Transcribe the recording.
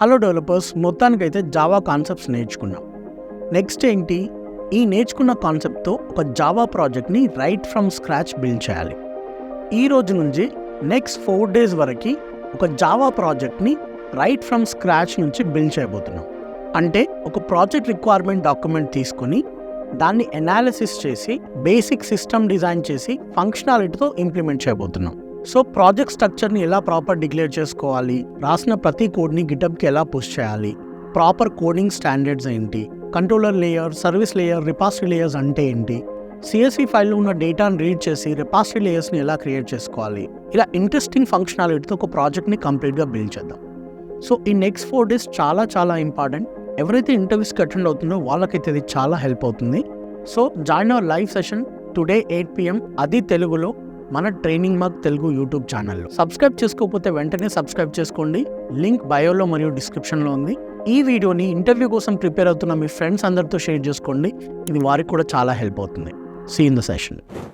Hello developers, మొత్తానికైతే Java concepts నేర్చుకున్నాం. Next ఏంటి, ఈ నేర్చుకున్న కాన్సెప్ట్తో ఒక జావా ప్రాజెక్ట్ని రైట్ ఫ్రమ్ స్క్రాచ్ బిల్డ్ చేయాలి. ఈ రోజు నుంచి నెక్స్ట్ 4 days వరకు ఒక జావా ప్రాజెక్ట్ని రైట్ ఫ్రమ్ స్క్రాచ్ నుంచి బిల్డ్ చేయబోతున్నాం. అంటే ఒక ప్రాజెక్ట్ రిక్వైర్మెంట్ డాక్యుమెంట్ తీసుకొని దాన్ని అనాలిసిస్ చేసి బేసిక్ సిస్టమ్ డిజైన్ చేసి ఫంక్షనాలిటీతో ఇంప్లిమెంట్ చేయబోతున్నాం. సో ప్రాజెక్ట్ స్ట్రక్చర్ని ఎలా ప్రాపర్ డిక్లేర్ చేసుకోవాలి, రాసిన ప్రతి కోడ్ని గిటబ్కి ఎలా పుష్ చేయాలి, ప్రాపర్ కోడింగ్ స్టాండర్డ్స్ ఏంటి, controller layer, service layer, repository layers అంటే ఏంటి, CSV ఫైల్లో ఉన్న డేటాను రీడ్ చేసి రిపాజిటరీ లేయర్స్ని ఎలా క్రియేట్ చేసుకోవాలి, ఇలా ఇంట్రెస్టింగ్ ఫంక్షనాలిటీతో ఒక ప్రాజెక్ట్ని కంప్లీట్గా బిల్డ్ చేద్దాం. సో ఈ నెక్స్ట్ 4 days చాలా ఇంపార్టెంట్. ఎవరైతే ఇంటర్వ్యూస్కి అటెండ్ అవుతుందో వాళ్ళకైతే ఇది చాలా హెల్ప్ అవుతుంది. So join our live session today 8 PM, అది తెలుగులో, మన ట్రైనింగ్ మగ్ తెలుగు యూట్యూబ్ ఛానల్లో. సబ్స్క్రైబ్ చేసుకోకపోతే వెంటనే సబ్స్క్రైబ్ చేసుకోండి. లింక్ బయోలో మరియు డిస్క్రిప్షన్లో ఉంది. ఈ వీడియోని ఇంటర్వ్యూ కోసం ప్రిపేర్ అవుతున్న మీ ఫ్రెండ్స్ అందరితో షేర్ చేసుకోండి. ఇది వారికి కూడా చాలా హెల్ప్ అవుతుంది. See in the session.